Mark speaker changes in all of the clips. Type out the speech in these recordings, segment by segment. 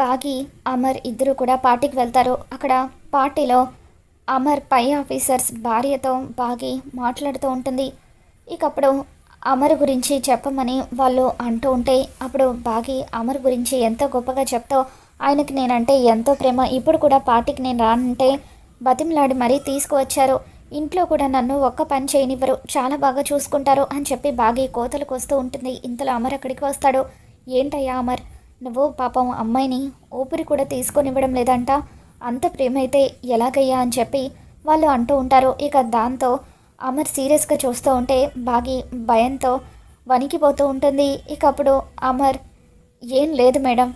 Speaker 1: బాగి అమర్ ఇద్దరు కూడా పార్టీకి వెళ్తారు. అక్కడ పార్టీలో అమర్ పై ఆఫీసర్స్ భార్యతో బాగి మాట్లాడుతూ ఉంటుంది. ఇక అప్పుడు అమర్ గురించి చెప్పమని వాళ్ళు అంటూ ఉంటే అప్పుడు బాగి అమర్ గురించి ఎంతో గొప్పగా చెప్తూ ఆయనకి నేనంటే ఎంతో ప్రేమ, ఇప్పుడు కూడా పార్టీకి నేను రానంటే బతిమలాడి మరీ తీసుకువచ్చారు, ఇంట్లో కూడా నన్ను ఒక్క పని చేయనివ్వరు, చాలా బాగా చూసుకుంటారు అని చెప్పి బాగి కోతలకు వస్తూ ఉంటుంది. ఇంతలో అమర్ అక్కడికి వస్తాడు. ఏంటయ్యా అమర్, నువ్వు పాపం అమ్మాయిని ఊపిరి కూడా తీసుకొనివ్వడం లేదంట, అంత ప్రేమ అయితే ఎలాగయ్యా అని చెప్పి వాళ్ళు అంటూ ఉంటారు. ఇక దాంతో అమర్ సీరియస్గా చూస్తూ ఉంటే బాగి భయంతో వణికిపోతూ ఉంటుంది. ఇక అప్పుడు అమర్, ఏం లేదు మేడం,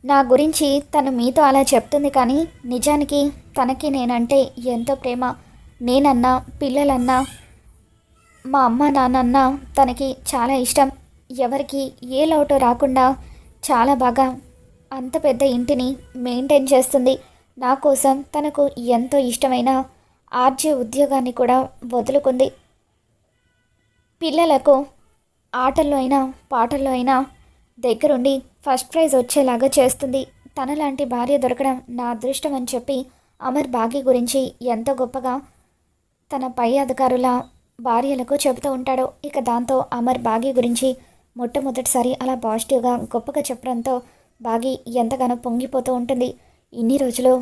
Speaker 1: నా గురించి తను మీతో అలా చెప్తుంది కానీ నిజానికి తనకి నేనంటే ఎంతో ప్రేమ, నేనన్నా పిల్లలన్నా మా అమ్మ నాన్నన్నా తనకి చాలా ఇష్టం, ఎవరికి ఏ లోటు రాకుండా చాలా బాగా అంత పెద్ద ఇంటిని మెయింటైన్ చేస్తుంది. నా కోసం తనకు ఎంతో ఇష్టమైన ఆర్జే ఉద్యోగాన్ని కూడా వదులుకుంది. పిల్లలకు ఆటల్లో అయినా పాటల్లో అయినా దగ్గరుండి ఫస్ట్ ప్రైజ్ వచ్చేలాగా చేస్తుంది. తనలాంటి భార్య దొరకడం నా అదృష్టం అని చెప్పి అమర్ బాగి గురించి ఎంతో గొప్పగా తన పై అధికారుల భార్యలకు చెబుతూ ఉంటాడు. ఇక దాంతో అమర్ బాగి గురించి మొట్టమొదటిసారి అలా పాజిటివ్గా గొప్పగా చెప్పడంతో బాగి ఎంతగానో పొంగిపోతూ ఉంటుంది. ఇన్ని రోజులు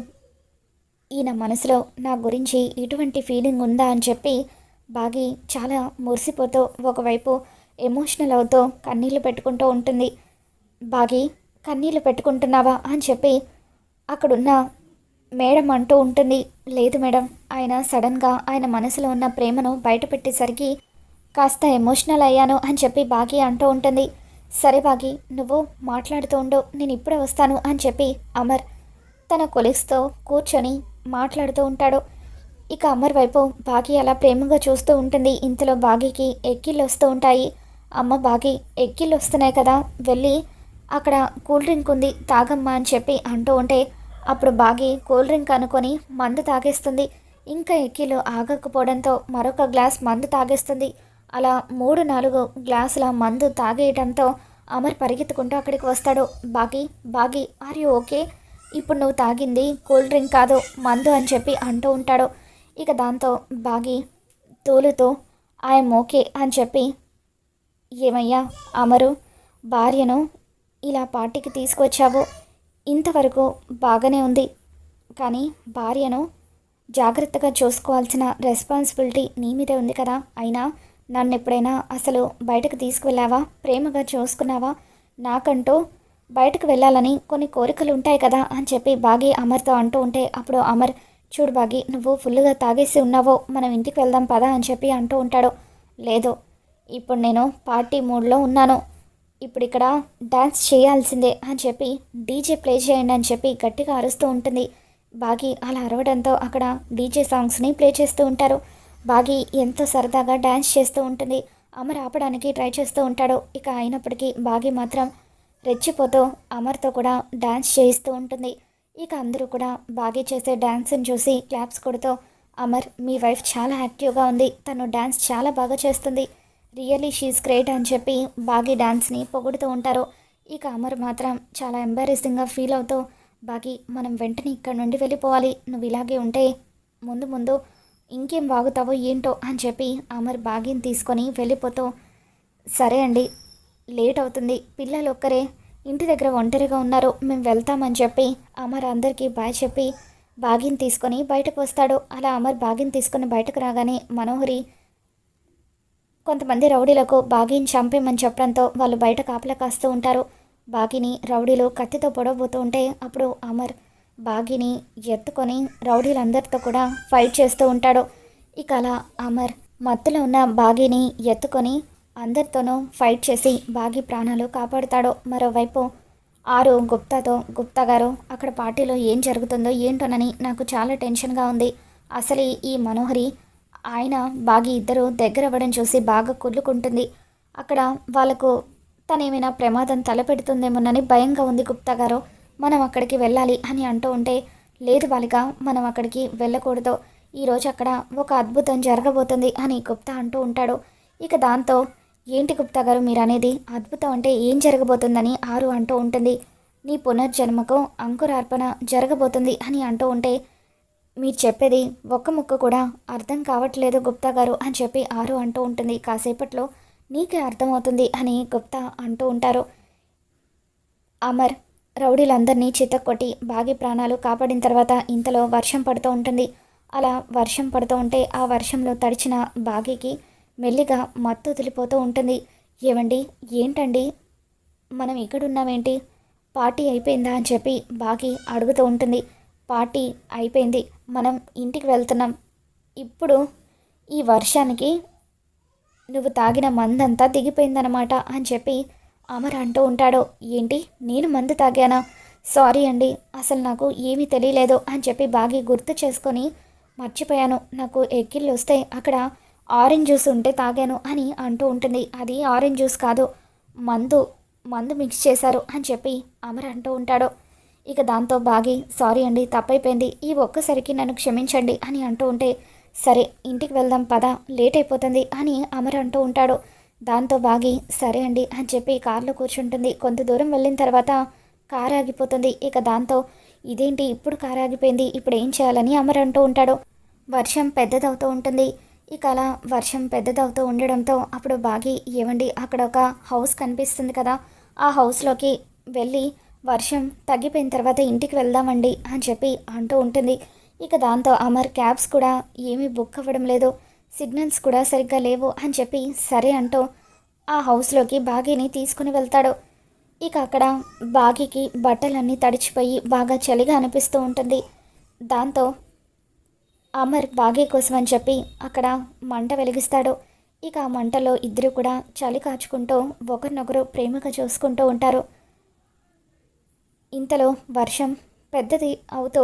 Speaker 1: ఈయన మనసులో నా గురించి ఇటువంటి ఫీలింగ్ ఉందా అని చెప్పి బాగి చాలా మురిసిపోతూ ఒకవైపు ఎమోషనల్ అవుతూ కన్నీళ్లు పెట్టుకుంటూ ఉంటుంది. బాగి, కన్నీళ్లు పెట్టుకుంటున్నావా అని చెప్పి అక్కడున్న మేడం అంటూ ఉంటుంది. లేదు మేడం, ఆయన సడన్గా ఆయన మనసులో ఉన్న ప్రేమను బయటపెట్టేసరికి కాస్త ఎమోషనల్ అయ్యాను అని చెప్పి బాగి అంటూ ఉంటుంది. సరే బాగి, నువ్వు మాట్లాడుతూ ఉండు, నేను ఇప్పుడే వస్తాను అని చెప్పి అమర్ తన కొలీగ్స్తో కూర్చొని మాట్లాడుతూ ఉంటాడు. ఇక అమర్ వైపు బాగి అలా ప్రేమగా చూస్తూ ఉంటుంది. ఇంతలో బాగికి ఎక్కిళ్ళు వస్తూ ఉంటాయి. అమ్మ బాగి, ఎక్కిళ్ళు వస్తున్నాయి కదా, వెళ్ళి అక్కడ కూల్ డ్రింక్ ఉంది తాగమ్మా అని చెప్పి అంటూ ఉంటే అప్పుడు బాగి కూల్ డ్రింక్ అనుకొని మందు తాగేస్తుంది. ఇంకా ఎక్కిళ్ళు ఆగకపోవడంతో మరొక గ్లాస్ మందు తాగేస్తుంది. అలా 3-4 గ్లాసుల మందు తాగేయడంతో అమర్ పరిగెత్తుకుంటూ అక్కడికి వస్తాడు. బాగి, బాగి, ఆర్ యూ ఓకే, ఇప్పుడు నువ్వు తాగింది కూల్ డ్రింక్ కాదు మందు అని చెప్పి అంటూ ఉంటాడు. ఇక దాంతో బాగి తూలుతూ ఐఎమ్ ఓకే అని చెప్పి, ఏమయ్యా అమరు, భార్యను ఇలా పార్టీకి తీసుకొచ్చావు, ఇంతవరకు బాగానే ఉంది, కానీ భార్యను జాగ్రత్తగా చూసుకోవాల్సిన రెస్పాన్సిబిలిటీ నీ మీదే ఉంది కదా, అయినా నన్ను ఎప్పుడైనా అసలు బయటకు తీసుకువెళ్ళావా, ప్రేమగా చూసుకున్నావా, నాకంటూ బయటకు వెళ్ళాలని కొన్ని కోరికలు ఉంటాయి కదా అని చెప్పి బాగి అమర్తో అంటూ ఉంటే అప్పుడు అమర్, చూడు బాగి, నువ్వు ఫుల్గా తాగేసి ఉన్నావో, మనం ఇంటికి వెళ్దాం పదా అని చెప్పి అంటూ ఉంటాడు. లేదు, ఇప్పుడు నేను పార్టీ మూడ్లో ఉన్నాను, ఇప్పుడు ఇక్కడ డ్యాన్స్ చేయాల్సిందే అని చెప్పి డీజే ప్లే చేయండి అని చెప్పి గట్టిగా అరుస్తూ ఉంటుంది. బాగి అలా అరవడంతో అక్కడ డీజే సాంగ్స్ని ప్లే చేస్తూ ఉంటారు. బాగి ఎంతో సరదాగా డ్యాన్స్ చేస్తూ ఉంటుంది. అమర్ ఆపడానికి ట్రై చేస్తూ ఉంటాడు. ఇక అయినప్పటికీ బాగి మాత్రం రెచ్చిపోతూ అమర్తో కూడా డ్యాన్స్ చేయిస్తూ ఉంటుంది. ఇక అందరూ కూడా బాగి చేసే డ్యాన్స్ని చూసి క్లాప్స్ కొడుతూ, అమర్, మీ వైఫ్ చాలా యాక్టివ్గా ఉంది, తను డ్యాన్స్ చాలా బాగా చేస్తుంది, రియల్లీ షీఈస్ గ్రేట్ అని చెప్పి బాగి డ్యాన్స్ని పొగుడుతూ ఉంటారు. ఇక అమర్ మాత్రం చాలా ఎంబారెసింగ్గా ఫీల్ అవుతూ, బాగి, మనం వెంటనే ఇక్కడ నుండి వెళ్ళిపోవాలి, నువ్వు ఇలాగే ఉంటే ముందు ముందు ఇంకేం బాగుతావో ఏంటో అని చెప్పి అమర్ బాగిని తీసుకొని వెళ్ళిపోతూ, సరే అండి, లేట్ అవుతుంది, పిల్లలు ఒక్కరే ఇంటి దగ్గర ఒంటరిగా ఉన్నారు, మేము వెళ్తామని చెప్పి అమర్ అందరికీ బాయ్ చెప్పి బాగిని తీసుకొని బయటకు వస్తాడు. అలా అమర్ బాగిని తీసుకొని బయటకు రాగానే మనోహరి కొంతమంది రౌడీలకు బాగిని చంపేమని చెప్పడంతో వాళ్ళు బయట కాపలా కాస్తూ ఉంటారు. బాగిని రౌడీలు కత్తితో పొడవబోతూ ఉంటే అప్పుడు అమర్ బాగిని ఎత్తుకొని రౌడీలందరితో కూడా ఫైట్ చేస్తూ ఉంటాడు. ఇక అలా అమర్ మత్తులో ఉన్న బాగిని ఎత్తుకొని అందరితోనూ ఫైట్ చేసి బాగి ప్రాణాలు కాపాడుతాడు. మరోవైపు ఆరు గుప్తాతో, గుప్తా గారు, అక్కడ పార్టీలో ఏం జరుగుతుందో ఏంటోనని నాకు చాలా టెన్షన్గా ఉంది, అసలు ఈ మనోహరి ఆయన బాగి ఇద్దరు దగ్గర అవ్వడం చూసి బాగా కుళ్ళుకుంటుంది, అక్కడ వాళ్ళకు తనేమైనా ప్రమాదం తలపెడుతుందేమోనని భయంగా ఉంది గుప్తా గారు, మనం అక్కడికి వెళ్ళాలి అని అంటూ ఉంటే, లేదు బాలిక, మనం అక్కడికి వెళ్ళకూడదు, ఈరోజు అక్కడ ఒక అద్భుతం జరగబోతుంది అని గుప్తా అంటూ ఉంటాడు. ఇక దాంతో ఏంటి గుప్తా గారు మీరు అనేది? అద్భుతం అంటే ఏం జరగబోతుందని ఆరు అంటూ ఉంటుంది. నీ పునర్జన్మకు అంకురార్పణ జరగబోతుంది అని అంటూ ఉంటే, మీరు చెప్పేది ఒక్క ముక్క కూడా అర్థం కావట్లేదు గుప్తా గారు అని చెప్పి ఆరు అంటూ ఉంటుంది. కాసేపట్లో నీకే అర్థమవుతుంది అని గుప్తా అంటూ ఉంటారు. అమర్ రౌడీలందరినీ చితక్కొట్టి బాగి ప్రాణాలు కాపాడిన తర్వాత ఇంతలో వర్షం పడుతూ ఉంటుంది. అలా వర్షం పడుతూ ఉంటే ఆ వర్షంలో తడిచిన బాగీకి మెల్లిగా మత్తు వదిలిపోతూ ఉంటుంది. ఏవండి, ఏంటండి మనం ఇక్కడున్నామేంటి? పార్టీ అయిపోయిందా అని చెప్పి బాగి అడుగుతూ ఉంటుంది. పార్టీ అయిపోయింది, మనం ఇంటికి వెళ్తున్నాం. ఇప్పుడు ఈ వర్షానికి నువ్వు తాగిన మందంతా దిగిపోయిందనమాట అని చెప్పి అమర్ అంటూ ఉంటాడు. ఏంటి, నేను మందు తాగానా? సారీ అండి, అసలు నాకు ఏమీ తెలియలేదు అని చెప్పి బాగా గుర్తు చేసుకొని మర్చిపోయాను. నాకు ఎక్కిళ్ళు వస్తే అక్కడ ఆరెంజ్ జ్యూస్ ఉంటే తాగాను అని అంటూ ఉంటుంది. అది ఆరెంజ్ జ్యూస్ కాదు, మందు మందు మిక్స్ చేశారు అని చెప్పి అమర్ అంటూ ఉంటాడు. ఇక దాంతో బాగి సారీ అండి, తప్పైపోయింది, ఈ ఒక్కసారికి నన్ను క్షమించండి అని అంటూ ఉంటే, సరే ఇంటికి వెళ్దాం పద, లేట్ అయిపోతుంది అని అమర్ అంటూ ఉంటాడు. దాంతో బాగి సరే అండి అని చెప్పి కారులో కూర్చుంటుంది. కొంత దూరం వెళ్ళిన తర్వాత కారు ఆగిపోతుంది. ఇక దాంతో ఇదేంటి ఇప్పుడు కారు ఆగిపోయింది, ఇప్పుడు ఏం చేయాలని అమర్ అంటూ ఉంటాడు. వర్షం పెద్దదవుతూ ఉంటుంది. ఇక అలా వర్షం పెద్దదవుతూ ఉండడంతో అప్పుడు బాగి ఏమండి అక్కడ ఒక హౌస్ కనిపిస్తుంది కదా, ఆ హౌస్లోకి వెళ్ళి వర్షం తగ్గిపోయిన తర్వాత ఇంటికి వెళ్దామండి అని చెప్పి అంటూ ఉంటుంది. ఇక దాంతో అమర్ క్యాబ్స్ కూడా ఏమీ బుక్ అవ్వడం లేదు, సిగ్నల్స్ కూడా సరిగ్గా లేవు అని చెప్పి సరే అంటూ ఆ హౌస్లోకి బాగీని తీసుకుని వెళ్తాడు. ఇక అక్కడ బాగీకి బట్టలన్నీ తడిచిపోయి బాగా చలిగా అనిపిస్తూ ఉంటుంది. దాంతో అమర్ బాగీ కోసం అని చెప్పి అక్కడ మంట వెలిగిస్తాడు. ఇక ఆ మంటలో ఇద్దరు కూడా చలి కాచుకుంటూ ఒకరినొకరు ప్రేమగా చూసుకుంటూ ఉంటారు. ఇంతలో వర్షం పెద్దది అవుతూ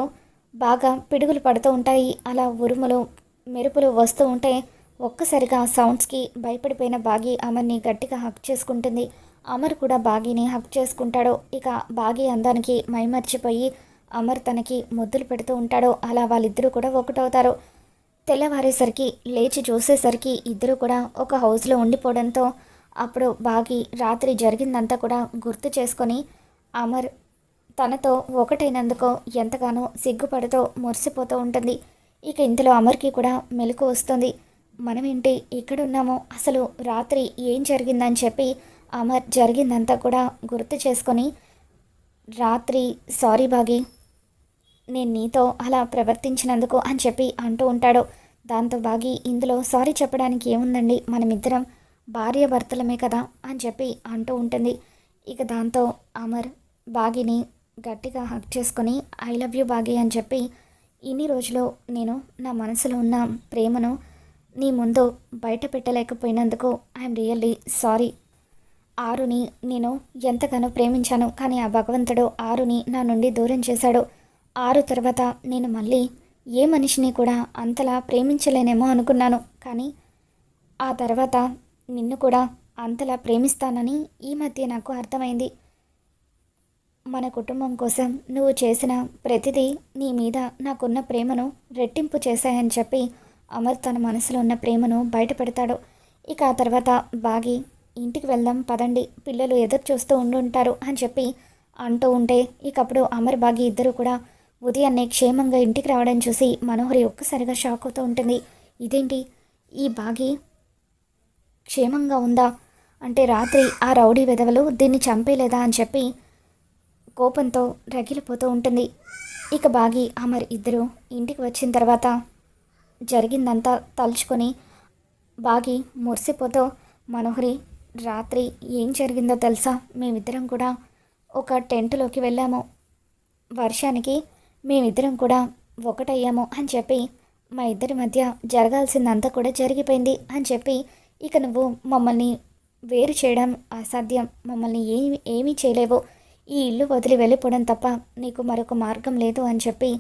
Speaker 1: బాగా పిడుగులు పడుతూ ఉంటాయి. అలా ఉరుములు మెరుపులు వస్తూ ఉంటే ఒక్కసారిగా సౌండ్స్కి భయపడిపోయిన బాగి అమర్ని గట్టిగా హక్ చేసుకుంటుంది. అమర్ కూడా బాగీని హక్ చేసుకుంటాడు. ఇక బాగి అందానికి మైమర్చిపోయి అమర్ తనకి ముద్దులు పెడుతూ ఉంటాడు. అలా వాళ్ళిద్దరూ కూడా ఒకటవుతారు. తెల్లవారేసరికి లేచి చూసేసరికి ఇద్దరు కూడా ఒక హౌస్లో ఉండిపోవడంతో అప్పుడు బాగి రాత్రి జరిగిందంతా కూడా గుర్తు చేసుకొని అమర్ తనతో ఒకటైనందుకు ఎంతగానో సిగ్గుపడుతూ మురిసిపోతూ ఉంటుంది. ఇక ఇంతలో అమర్కి కూడా మెలకు వస్తుంది. మనమేంటి ఇక్కడున్నామో, అసలు రాత్రి ఏం జరిగిందని చెప్పి అమర్ జరిగిందంతా కూడా గుర్తు చేసుకొని, రాత్రి సారీ బాగి, నేను నీతో అలా ప్రవర్తించినందుకు అని చెప్పి అంటూ ఉంటాడు. దాంతో బాగి ఇందులో సారీ చెప్పడానికి ఏముందండి, మనమిద్దరం భార్యాభర్తలమే కదా అని చెప్పి అంటూ ఉంటుంది. ఇక దాంతో అమర్ బాగిని గట్టిగా హక్ చేసుకొని ఐ లవ్ యూ బాగి అని చెప్పి, ఇన్ని రోజులు నేను నా మనసులో ఉన్న ప్రేమను నీ ముందు బయట పెట్టలేకపోయినందుకు ఐఎమ్ రియల్లీ సారీ. ఆరుని నేను ఎంతగానో ప్రేమించాను, కానీ ఆ భగవంతుడు ఆరుని నా నుండి దూరం చేశాడు. ఆరు తర్వాత నేను మళ్ళీ ఏ మనిషిని కూడా అంతలా ప్రేమించలేనేమో అనుకున్నాను, కానీ ఆ తర్వాత నిన్ను కూడా అంతలా ప్రేమిస్తానని ఈ మధ్య నాకు అర్థమైంది. మన కుటుంబం కోసం నువ్వు చేసిన ప్రతిదీ నీ మీద నాకున్న ప్రేమను రెట్టింపు చేశాయని చెప్పి అమర్ తన మనసులో ఉన్న ప్రేమను బయటపెడతాడు. ఇక ఆ తర్వాత బాగి ఇంటికి వెళ్దాం పదండి, పిల్లలు ఎదురు చూస్తూ ఉండుంటారు అని చెప్పి అంటూ ఉంటే, ఇకప్పుడు అమర్ బాగి ఇద్దరు కూడా ఉదయాన్నే క్షేమంగా ఇంటికి రావడం చూసి మనోహరి ఒక్కసారిగా షాక్ అవుతూ ఉంటుంది. ఇదేంటి, ఈ బాగి క్షేమంగా ఉందా అంటే రాత్రి ఆ రౌడీ వెధవలు దీన్ని చంపేలేదా అని చెప్పి కోపంతో రగిలిపోతూ ఉంటుంది. ఇక బాగి అమర్ ఇద్దరు ఇంటికి వచ్చిన తర్వాత జరిగిందంతా తలుచుకొని బాగి మురిసిపోతూ, మనోహరి రాత్రి ఏం జరిగిందో తెలుసా, మేమిద్దరం కూడా ఒక టెంట్లోకి వెళ్ళాము, వర్షానికి మేమిద్దరం కూడా ఒకటయ్యాము అని చెప్పి మా ఇద్దరి మధ్య జరగాల్సిందంతా కూడా జరిగిపోయింది అని చెప్పి, ఇక నువ్వు మమ్మల్ని వేరు చేయడం అసాధ్యం, మమ్మల్ని ఏమీ చేయలేవు, ఈ ఇల్లు వదిలి వెళ్ళిపోవడం తప్ప నీకు మరొక మార్గం లేదు అని చెప్పి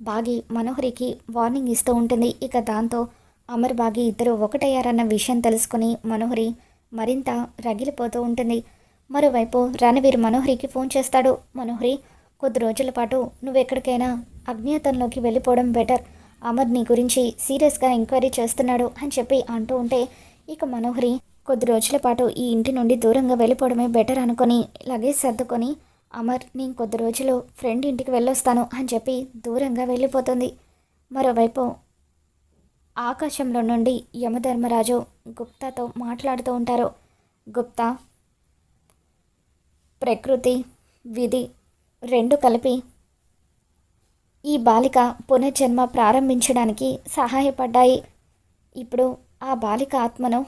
Speaker 1: బాగి మనోహరికి వార్నింగ్ ఇస్తూ ఉంటుంది. ఇక దాంతో అమర్ బాగి ఇద్దరు ఒకటయ్యారన్న విషయం తెలుసుకుని మనోహరి మరింత రగిలిపోతూ ఉంటుంది. మరోవైపు రణవీర్ మనోహరికి ఫోన్ చేస్తాడు. మనోహరి, కొద్ది రోజుల పాటు నువ్వెక్కడికైనా అజ్ఞాతంలోకి వెళ్ళిపోవడం బెటర్, అమర్ నీ గురించి సీరియస్గా ఎంక్వైరీ చేస్తున్నాడు అని చెప్పి అంటూ ఉంటే, ఇక మనోహరి కొద్ది రోజుల పాటు ఈ ఇంటి నుండి దూరంగా వెళ్ళిపోవడమే బెటర్ అనుకొని లగేజ్ సర్దుకొని అమర్ నేను కొద్ది రోజులు ఫ్రెండ్ ఇంటికి వెళ్ళొస్తాను అని చెప్పి దూరంగా వెళ్ళిపోతుంది. మరోవైపు ఆకాశంలో నుండి యమధర్మరాజు గుప్తాతో మాట్లాడుతూ ఉంటారు. గుప్తా, ప్రకృతి విధి రెండు కలిపి ఈ బాలిక పునర్జన్మ ప్రారంభించడానికి సహాయపడ్డాయి. ఇప్పుడు ఆ బాలిక ఆత్మను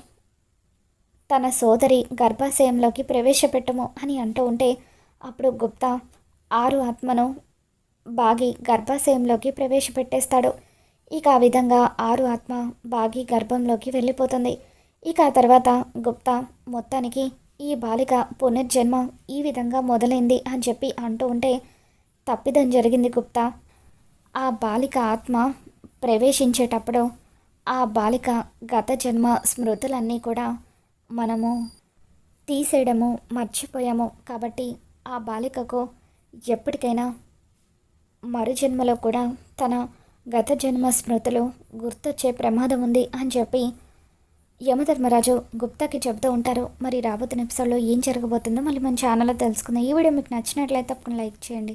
Speaker 1: తన సోదరి గర్భాశయంలోకి ప్రవేశపెట్టము అని అంటూ ఉంటే అప్పుడు గుప్తా ఆరు ఆత్మను బాగి గర్భాశయంలోకి ప్రవేశపెట్టేస్తాడు. ఇక ఆ విధంగా ఆరు ఆత్మ బాగి గర్భంలోకి వెళ్ళిపోతుంది. ఇక ఆ తర్వాత గుప్తా మొత్తానికి ఈ బాలిక పునర్జన్మ ఈ విధంగా మొదలైంది అని చెప్పి అంటూ ఉంటే తప్పిదం జరిగింది గుప్తా. ఆ బాలిక ఆత్మ ప్రవేశించేటప్పుడు ఆ బాలిక గత జన్మ స్మృతులన్నీ కూడా మనము తీసేయడము మర్చిపోయాము. కాబట్టి ఆ బాలికకు ఎప్పటికైనా మరుజన్మలో కూడా తన గత జన్మ స్మృతులు గుర్తొచ్చే ప్రమాదం ఉంది అని చెప్పి యమధర్మరాజు గుప్తాకి చెబుతూ ఉంటారు. మరి రాబోతున్న ఎపిసోడ్లో ఏం జరగబోతుందో మళ్ళీ మన ఛానల్లో తెలుసుకుందాం. ఈ వీడియో మీకు నచ్చినట్లయితే తప్పకుండా లైక్ చేయండి.